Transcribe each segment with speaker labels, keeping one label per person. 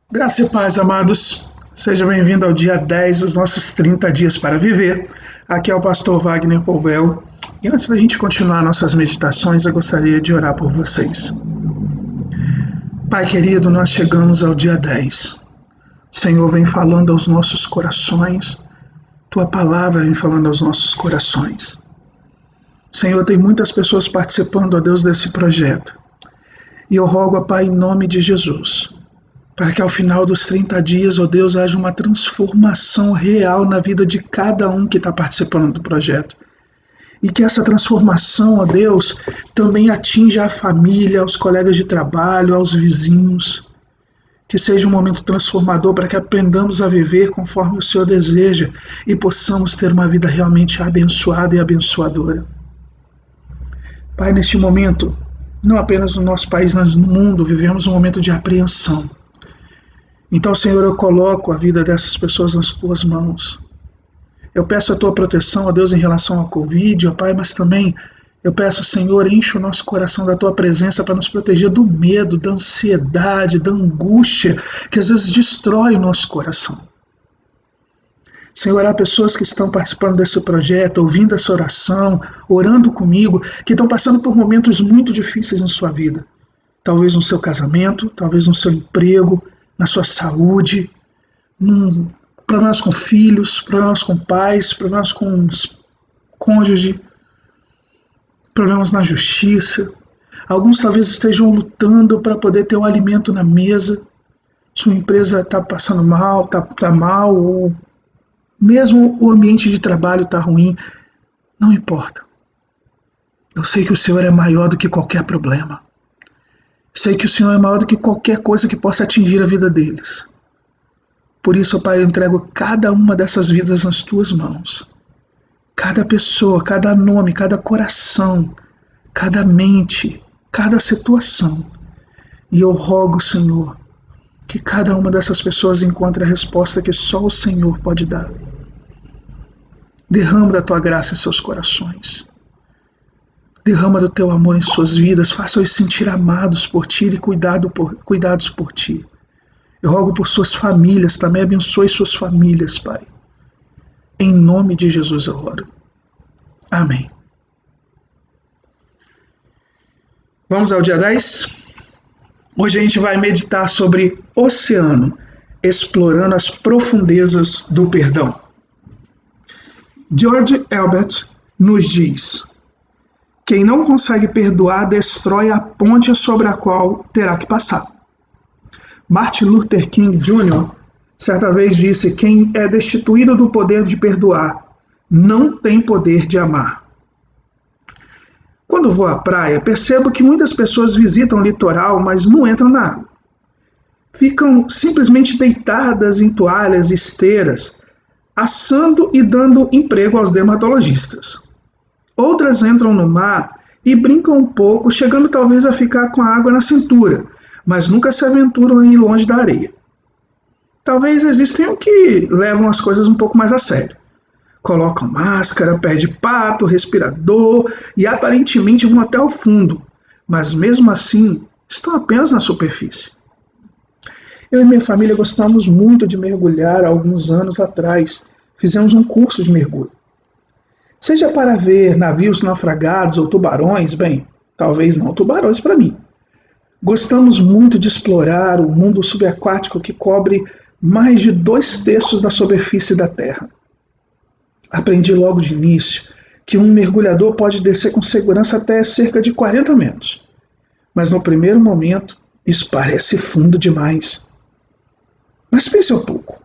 Speaker 1: Graça e paz, amados. Seja bem-vindo ao dia 10 dos nossos 30 dias para viver. Aqui é o pastor Wagner Powell. E antes da gente continuar nossas meditações, eu gostaria de orar por vocês. Pai querido, nós chegamos ao dia 10. O Senhor vem falando aos nossos corações. Tua palavra vem falando aos nossos corações. Senhor, tem muitas pessoas participando, ó Deus, desse projeto. E eu rogo, ó Pai, em nome de Jesus, para que ao final dos 30 dias, ó Deus, haja uma transformação real na vida de cada um que está participando do projeto. E que essa transformação, ó Deus, também atinja a família, os colegas de trabalho, aos vizinhos. Que seja um momento transformador para que aprendamos a viver conforme o Senhor deseja e possamos ter uma vida realmente abençoada e abençoadora. Pai, neste momento, não apenas no nosso país, mas no mundo, vivemos um momento de apreensão. Então, Senhor, eu coloco a vida dessas pessoas nas Tuas mãos. Eu peço a Tua proteção, ó Deus, em relação ao Covid, ó Pai, mas também eu peço, Senhor, enche o nosso coração da Tua presença para nos proteger do medo, da ansiedade, da angústia, que às vezes destrói o nosso coração. Senhor, há pessoas que estão participando desse projeto, ouvindo essa oração, orando comigo, que estão passando por momentos muito difíceis em sua vida. Talvez no seu casamento, talvez no seu emprego, na sua saúde, problemas com filhos, problemas com pais, problemas com os cônjuges, problemas na justiça. Alguns talvez estejam lutando para poder ter um alimento na mesa. Sua empresa está passando mal, está mal, ou mesmo o ambiente de trabalho está ruim. Não importa. Eu sei que o Senhor é maior do que qualquer problema. Sei que o Senhor é maior do que qualquer coisa que possa atingir a vida deles. Por isso, Pai, eu entrego cada uma dessas vidas nas Tuas mãos. Cada pessoa, cada nome, cada coração, cada mente, cada situação. E eu rogo, Senhor, que cada uma dessas pessoas encontre a resposta que só o Senhor pode dar. Derrama da Tua graça em seus corações. Derrama do Teu amor em suas vidas. Faça-os sentir amados por Ti e cuidados por Ti. Eu rogo por suas famílias, também abençoe suas famílias, Pai. Em nome de Jesus eu oro. Amém. Vamos ao dia 10? Hoje a gente vai meditar sobre oceano, explorando as profundezas do perdão. George Herbert nos diz: quem não consegue perdoar destrói a ponte sobre a qual terá que passar. Martin Luther King Jr. certa vez disse: quem é destituído do poder de perdoar não tem poder de amar. Quando vou à praia, percebo que muitas pessoas visitam o litoral, mas não entram na água. Ficam simplesmente deitadas em toalhas e esteiras, assando e dando emprego aos dermatologistas. Outras entram no mar e brincam um pouco, chegando talvez a ficar com a água na cintura, mas nunca se aventuram a ir longe da areia. Talvez existem os que levam as coisas um pouco mais a sério. Colocam máscara, pé de pato, respirador e aparentemente vão até o fundo, mas mesmo assim estão apenas na superfície. Eu e minha família gostamos muito de mergulhar há alguns anos atrás. Fizemos um curso de mergulho. Seja para ver navios naufragados ou tubarões, bem, talvez não tubarões para mim. Gostamos muito de explorar o mundo subaquático que cobre mais de 2/3 da superfície da Terra. Aprendi logo de início que um mergulhador pode descer com segurança até cerca de 40 metros. Mas no primeiro momento, isso parece fundo demais. Mas pense um pouco.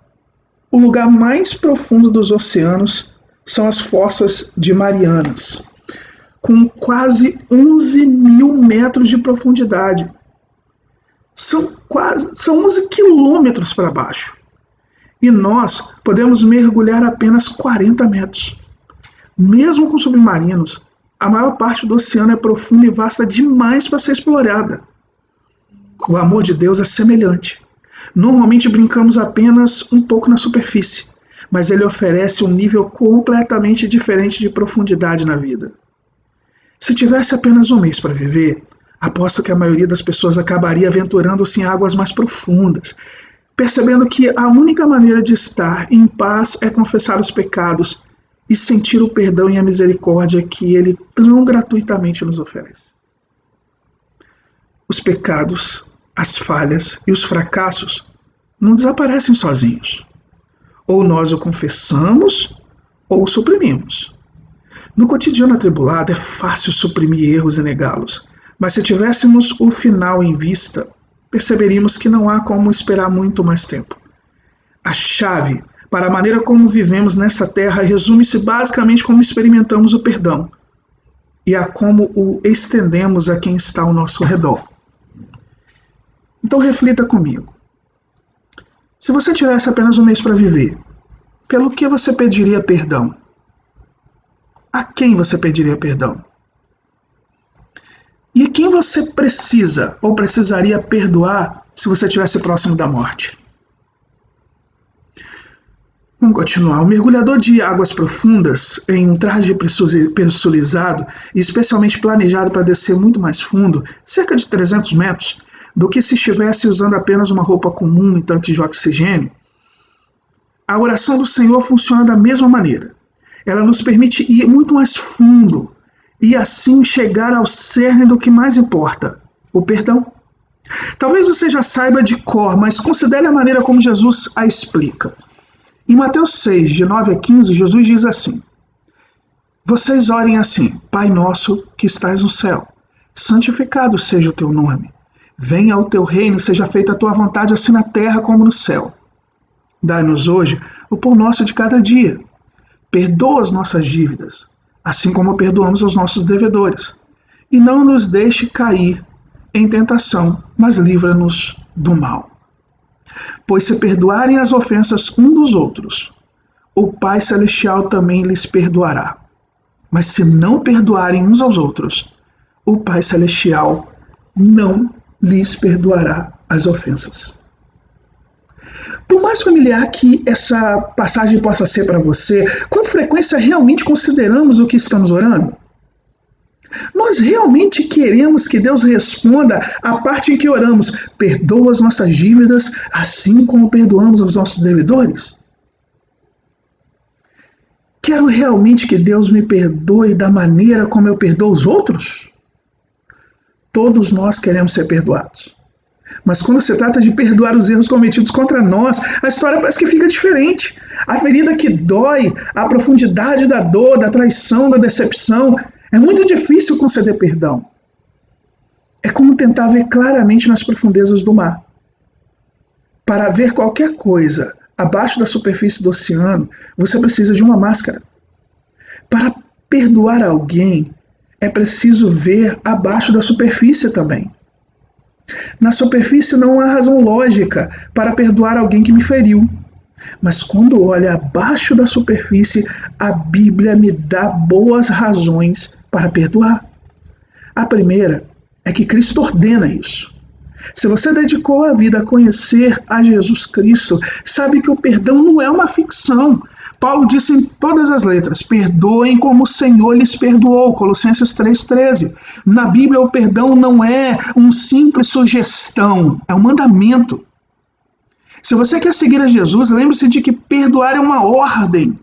Speaker 1: O lugar mais profundo dos oceanos são as fossas de Marianas, com quase 11 mil metros de profundidade. São 11 quilômetros para baixo. E nós podemos mergulhar apenas 40 metros. Mesmo com submarinos, a maior parte do oceano é profunda e vasta demais para ser explorada. O amor de Deus é semelhante. Normalmente brincamos apenas um pouco na superfície, mas Ele oferece um nível completamente diferente de profundidade na vida. Se tivesse apenas um mês para viver, aposto que a maioria das pessoas acabaria aventurando-se em águas mais profundas, percebendo que a única maneira de estar em paz é confessar os pecados e sentir o perdão e a misericórdia que Ele tão gratuitamente nos oferece. Os pecados, as falhas e os fracassos não desaparecem sozinhos. Ou nós o confessamos ou o suprimimos. No cotidiano atribulado é fácil suprimir erros e negá-los, mas se tivéssemos o final em vista, perceberíamos que não há como esperar muito mais tempo. A chave para a maneira como vivemos nesta terra resume-se basicamente como experimentamos o perdão e a como o estendemos a quem está ao nosso redor. Então reflita comigo. Se você tivesse apenas um mês para viver, pelo que você pediria perdão? A quem você pediria perdão? E quem você precisa ou precisaria perdoar se você estivesse próximo da morte? Vamos continuar. O mergulhador de águas profundas, em um traje pressurizado e especialmente planejado para descer muito mais fundo, cerca de 300 metros, do que se estivesse usando apenas uma roupa comum e tanque de oxigênio, a oração do Senhor funciona da mesma maneira. Ela nos permite ir muito mais fundo e assim chegar ao cerne do que mais importa, o perdão. Talvez você já saiba de cor, mas considere a maneira como Jesus a explica. Em Mateus 6, de 9 a 15, Jesus diz assim: Vocês orem assim: Pai nosso que estás no céu, santificado seja o teu nome. Venha o teu reino, seja feita a tua vontade, assim na terra como no céu. Dai-nos hoje o pão nosso de cada dia. Perdoa as nossas dívidas, assim como perdoamos aos nossos devedores. E não nos deixe cair em tentação, mas livra-nos do mal. Pois se perdoarem as ofensas uns dos outros, o Pai Celestial também lhes perdoará. Mas se não perdoarem uns aos outros, o Pai Celestial não lhes perdoará as ofensas. Por mais familiar que essa passagem possa ser para você, com frequência realmente consideramos o que estamos orando? Nós realmente queremos que Deus responda a parte em que oramos: perdoa as nossas dívidas, assim como perdoamos aos nossos devedores? Quero realmente que Deus me perdoe da maneira como eu perdoo os outros? Todos nós queremos ser perdoados. Mas quando se trata de perdoar os erros cometidos contra nós, a história parece que fica diferente. A ferida que dói, a profundidade da dor, da traição, da decepção, é muito difícil conceder perdão. É como tentar ver claramente nas profundezas do mar. Para ver qualquer coisa abaixo da superfície do oceano, você precisa de uma máscara. Para perdoar alguém, é preciso ver abaixo da superfície também. Na superfície não há razão lógica para perdoar alguém que me feriu. Mas quando olho abaixo da superfície, a Bíblia me dá boas razões para perdoar. A primeira é que Cristo ordena isso. Se você dedicou a vida a conhecer a Jesus Cristo, sabe que o perdão não é uma ficção. Paulo disse em todas as letras: perdoem como o Senhor lhes perdoou, Colossenses 3,13. Na Bíblia, o perdão não é uma simples sugestão, é um mandamento. Se você quer seguir a Jesus, lembre-se de que perdoar é uma ordem.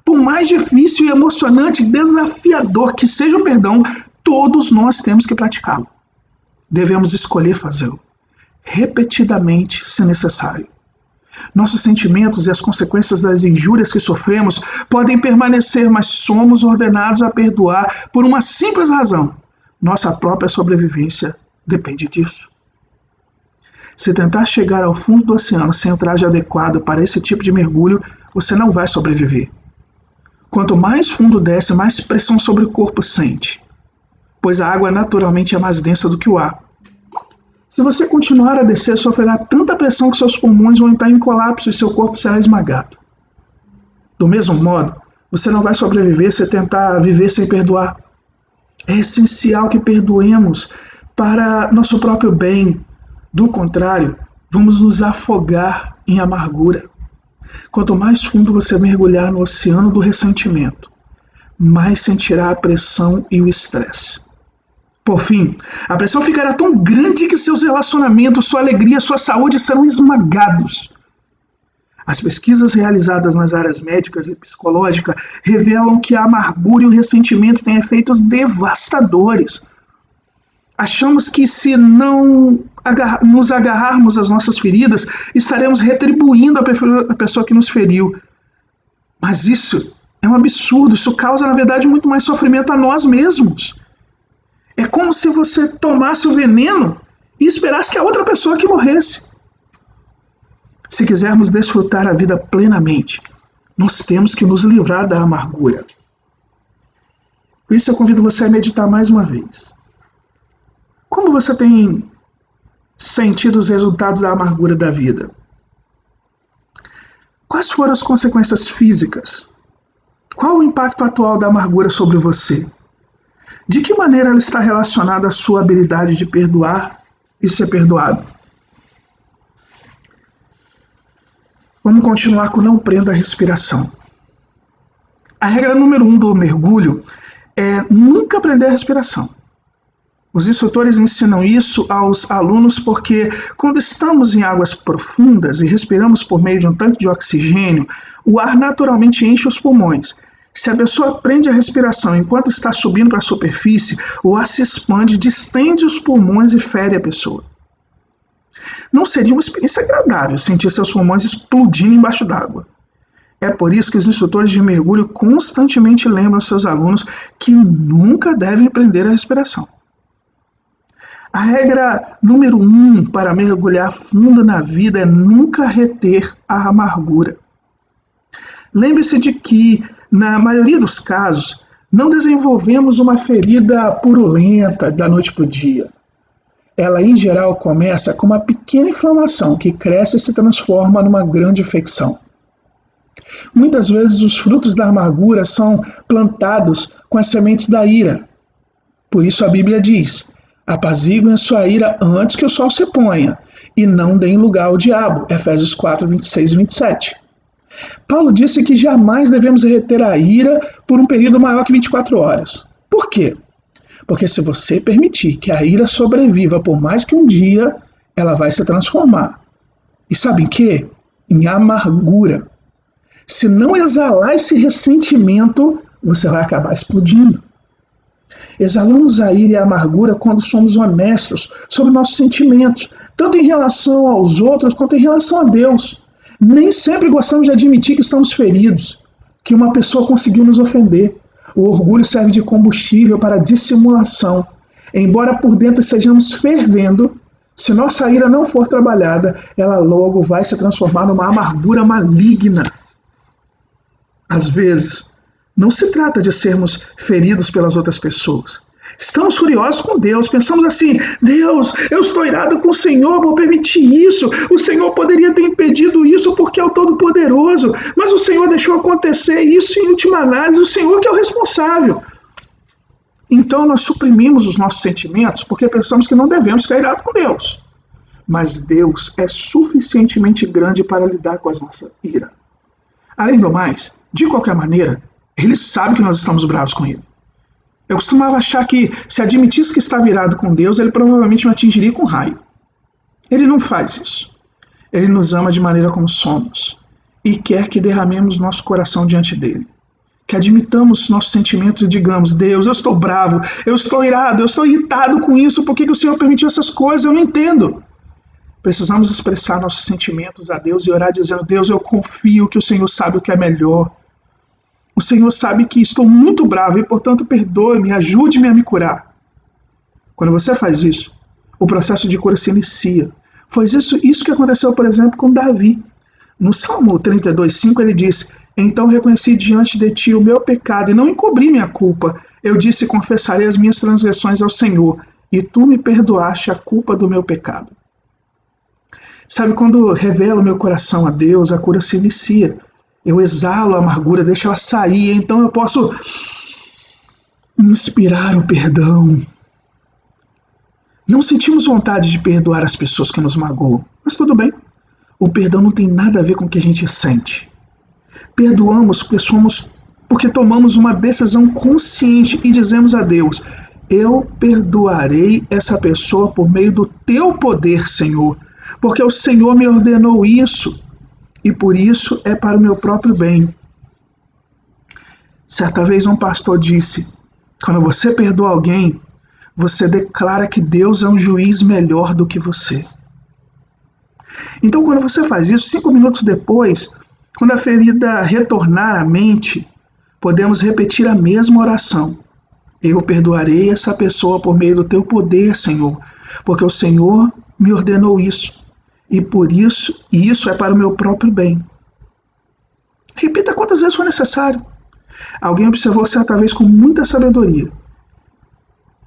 Speaker 1: Por mais difícil e emocionante, desafiador que seja o perdão, todos nós temos que praticá-lo. Devemos escolher fazê-lo, repetidamente, se necessário. Nossos sentimentos e as consequências das injúrias que sofremos podem permanecer, mas somos ordenados a perdoar por uma simples razão: nossa própria sobrevivência depende disso. Se tentar chegar ao fundo do oceano sem o traje adequado para esse tipo de mergulho, você não vai sobreviver. Quanto mais fundo desce, mais pressão sobre o corpo sente, pois a água naturalmente é mais densa do que o ar. Se você continuar a descer, sofrerá tanta pressão que seus pulmões vão entrar em colapso e seu corpo será esmagado. Do mesmo modo, você não vai sobreviver se tentar viver sem perdoar. É essencial que perdoemos para nosso próprio bem. Do contrário, vamos nos afogar em amargura. Quanto mais fundo você mergulhar no oceano do ressentimento, mais sentirá a pressão e o estresse. Por fim, a pressão ficará tão grande que seus relacionamentos, sua alegria, sua saúde serão esmagados. As pesquisas realizadas nas áreas médicas e psicológicas revelam que a amargura e o ressentimento têm efeitos devastadores. Achamos que se não nos agarrarmos às nossas feridas, estaremos retribuindo a pessoa que nos feriu. Mas isso é um absurdo, isso causa, na verdade, muito mais sofrimento a nós mesmos. É como se você tomasse o veneno e esperasse que a outra pessoa que morresse. Se quisermos desfrutar a vida plenamente, nós temos que nos livrar da amargura. Por isso eu convido você a meditar mais uma vez. Como você tem sentido os resultados da amargura da vida? Quais foram as consequências físicas? Qual o impacto atual da amargura sobre você? De que maneira ela está relacionada à sua habilidade de perdoar e ser perdoado? Vamos continuar com não prenda a respiração. A regra número 1 do mergulho é nunca prender a respiração. Os instrutores ensinam isso aos alunos porque quando estamos em águas profundas e respiramos por meio de um tanque de oxigênio, o ar naturalmente enche os pulmões. Se a pessoa prende a respiração enquanto está subindo para a superfície, o ar se expande, distende os pulmões e fere a pessoa. Não seria uma experiência agradável sentir seus pulmões explodindo embaixo d'água. É por isso que os instrutores de mergulho constantemente lembram seus alunos que nunca devem prender a respiração. A regra número 1 para mergulhar fundo na vida é nunca reter a amargura. Lembre-se de que, na maioria dos casos, não desenvolvemos uma ferida purulenta da noite para o dia. Ela, em geral, começa com uma pequena inflamação que cresce e se transforma numa grande infecção. Muitas vezes os frutos da amargura são plantados com as sementes da ira. Por isso a Bíblia diz: apaziguem a sua ira antes que o sol se ponha, e não deem lugar ao diabo. Efésios 4, 26 e 27. Paulo disse que jamais devemos reter a ira por um período maior que 24 horas. Por quê? Porque se você permitir que a ira sobreviva por mais que um dia, ela vai se transformar. E sabe em quê? Em amargura. Se não exalar esse ressentimento, você vai acabar explodindo. Exalamos a ira e a amargura quando somos honestos sobre nossos sentimentos, tanto em relação aos outros quanto em relação a Deus. Nem sempre gostamos de admitir que estamos feridos, que uma pessoa conseguiu nos ofender. O orgulho serve de combustível para a dissimulação. Embora por dentro estejamos fervendo, se nossa ira não for trabalhada, ela logo vai se transformar numa amargura maligna. Às vezes, não se trata de sermos feridos pelas outras pessoas. Estamos furiosos com Deus, pensamos assim: Deus, eu estou irado com o Senhor por permitir isso, o Senhor poderia ter impedido isso porque é o Todo-Poderoso, mas o Senhor deixou acontecer isso em última análise, o Senhor que é o responsável. Então nós suprimimos os nossos sentimentos porque pensamos que não devemos ficar irados com Deus. Mas Deus é suficientemente grande para lidar com a nossa ira. Além do mais, de qualquer maneira, Ele sabe que nós estamos bravos com Ele. Eu costumava achar que, se admitisse que estava irado com Deus, Ele provavelmente me atingiria com raio. Ele não faz isso. Ele nos ama de maneira como somos e quer que derramemos nosso coração diante dEle. Que admitamos nossos sentimentos e digamos: Deus, eu estou bravo, eu estou irado, eu estou irritado com isso, por que o Senhor permitiu essas coisas? Eu não entendo. Precisamos expressar nossos sentimentos a Deus e orar dizendo: Deus, eu confio que o Senhor sabe o que é melhor. O Senhor sabe que estou muito bravo e, portanto, perdoe-me, ajude-me a me curar. Quando você faz isso, o processo de cura se inicia. Foi isso que aconteceu, por exemplo, com Davi. No Salmo 32:5 ele diz: então reconheci diante de ti o meu pecado e não encobri minha culpa. Eu disse: confessarei as minhas transgressões ao Senhor, e tu me perdoaste a culpa do meu pecado. Sabe, quando revelo meu coração a Deus, a cura se inicia. Eu exalo a amargura, deixo ela sair, então eu posso inspirar o perdão. Não sentimos vontade de perdoar as pessoas que nos magoam, mas tudo bem. O perdão não tem nada a ver com o que a gente sente. Perdoamos porque tomamos uma decisão consciente e dizemos a Deus: eu perdoarei essa pessoa por meio do teu poder, Senhor, porque o Senhor me ordenou isso e por isso é para o meu próprio bem. Certa vez um pastor disse: quando você perdoa alguém, você declara que Deus é um juiz melhor do que você. Então, quando você faz isso, 5 minutos depois, quando a ferida retornar à mente, podemos repetir a mesma oração. Eu perdoarei essa pessoa por meio do teu poder, Senhor, porque o Senhor me ordenou isso, e por isso, e isso é para o meu próprio bem. Repita quantas vezes for necessário. Alguém observou certa vez com muita sabedoria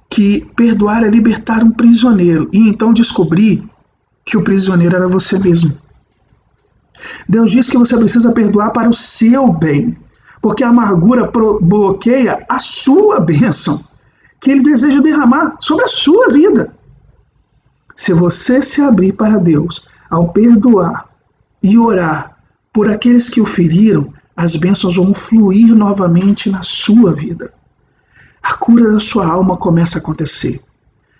Speaker 1: que perdoar é libertar um prisioneiro, e então descobrir que o prisioneiro era você mesmo. Deus diz que você precisa perdoar para o seu bem, porque a amargura bloqueia a sua bênção, que Ele deseja derramar sobre a sua vida. Se você se abrir para Deus ao perdoar e orar por aqueles que o feriram, as bênçãos vão fluir novamente na sua vida. A cura da sua alma começa a acontecer.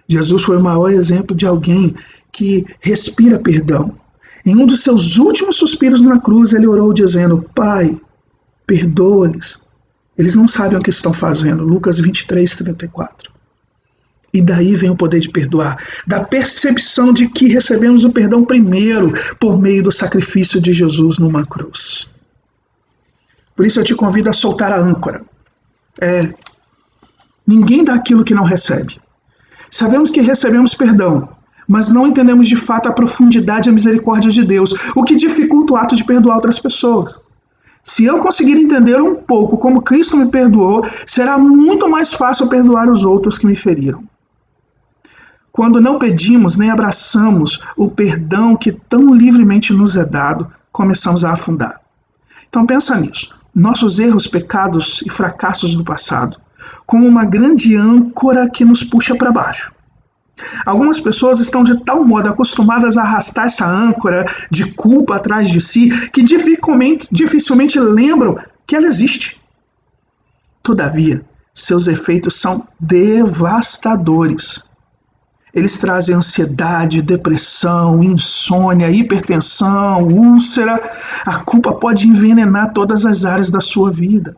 Speaker 1: Jesus foi o maior exemplo de alguém que respira perdão. Em um dos seus últimos suspiros na cruz, ele orou dizendo: Pai, perdoa-lhes. Eles não sabem o que estão fazendo. Lucas 23:34. E daí vem o poder de perdoar, da percepção de que recebemos o perdão primeiro por meio do sacrifício de Jesus numa cruz. Por isso eu te convido a soltar a âncora. Ninguém dá aquilo que não recebe. Sabemos que recebemos perdão, mas não entendemos de fato a profundidade e a misericórdia de Deus, o que dificulta o ato de perdoar outras pessoas. Se eu conseguir entender um pouco como Cristo me perdoou, será muito mais fácil perdoar os outros que me feriram. Quando não pedimos nem abraçamos o perdão que tão livremente nos é dado, começamos a afundar. Então pensa nisso. Nossos erros, pecados e fracassos do passado, como uma grande âncora que nos puxa para baixo. Algumas pessoas estão de tal modo acostumadas a arrastar essa âncora de culpa atrás de si que dificilmente lembram que ela existe. Todavia, seus efeitos são devastadores. Eles trazem ansiedade, depressão, insônia, hipertensão, úlcera. A culpa pode envenenar todas as áreas da sua vida.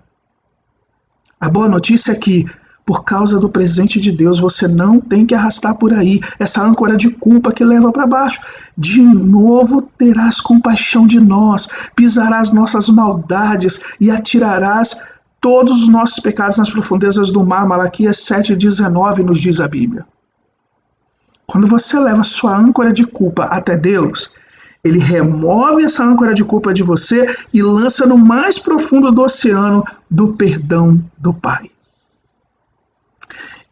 Speaker 1: A boa notícia é que, por causa do presente de Deus, você não tem que arrastar por aí essa âncora de culpa que leva para baixo. De novo terás compaixão de nós, pisarás nossas maldades e atirarás todos os nossos pecados nas profundezas do mar. Malaquias 7:19 nos diz a Bíblia. Quando você leva sua âncora de culpa até Deus, Ele remove essa âncora de culpa de você e lança no mais profundo do oceano do perdão do Pai.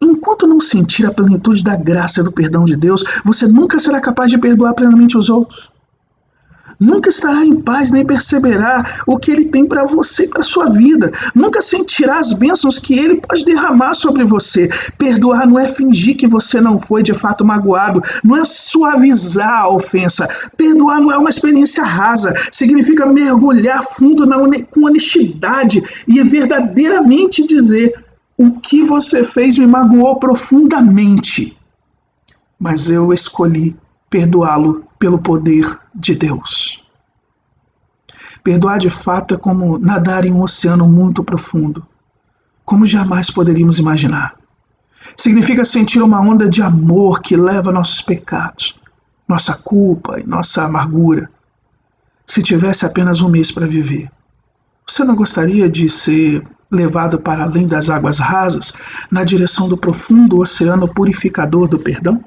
Speaker 1: Enquanto não sentir a plenitude da graça e do perdão de Deus, você nunca será capaz de perdoar plenamente os outros. Nunca estará em paz nem perceberá o que Ele tem para você e para a sua vida. Nunca sentirá as bênçãos que Ele pode derramar sobre você. Perdoar não é fingir que você não foi de fato magoado, não é suavizar a ofensa. Perdoar não é uma experiência rasa, significa mergulhar fundo com honestidade e verdadeiramente dizer: o que você fez me magoou profundamente, mas eu escolhi perdoá-lo pelo poder de Deus. Perdoar de fato é como nadar em um oceano muito profundo, como jamais poderíamos imaginar. Significa sentir uma onda de amor que leva nossos pecados, nossa culpa e nossa amargura. Se tivesse apenas um mês para viver, você não gostaria de ser levado para além das águas rasas, na direção do profundo oceano purificador do perdão?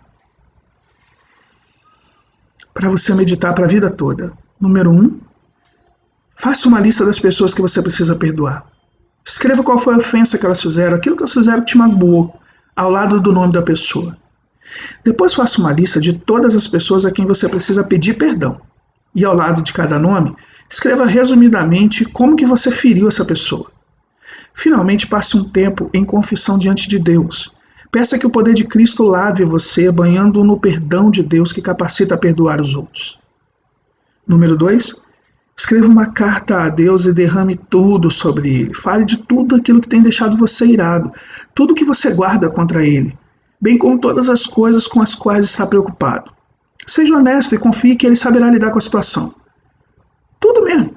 Speaker 1: Para você meditar para a vida toda. Número 1, faça uma lista das pessoas que você precisa perdoar. Escreva qual foi a ofensa que elas fizeram, aquilo que elas fizeram que te magoou, ao lado do nome da pessoa. Depois faça uma lista de todas as pessoas a quem você precisa pedir perdão. E ao lado de cada nome, escreva resumidamente como que você feriu essa pessoa. Finalmente, passe um tempo em confissão diante de Deus. Peça que o poder de Cristo lave você, banhando no perdão de Deus que capacita a perdoar os outros. Número 2, Escreva uma carta a Deus e derrame tudo sobre ele. Fale de tudo aquilo que tem deixado você irado, tudo que você guarda contra ele, bem como todas as coisas com as quais está preocupado. Seja honesto e confie que ele saberá lidar com a situação. Tudo mesmo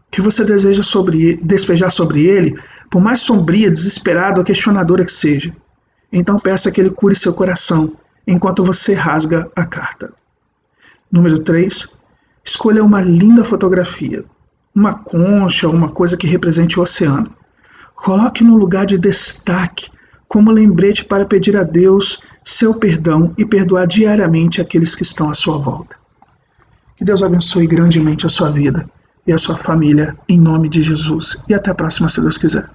Speaker 1: que você deseja despejar sobre ele, por mais sombria, desesperada ou questionadora que seja. Então peça que ele cure seu coração enquanto você rasga a carta. Número 3. Escolha uma linda fotografia, uma concha ou uma coisa que represente o oceano. Coloque no lugar de destaque como lembrete para pedir a Deus seu perdão e perdoar diariamente aqueles que estão à sua volta. Que Deus abençoe grandemente a sua vida e a sua família, em nome de Jesus. E até a próxima, se Deus quiser.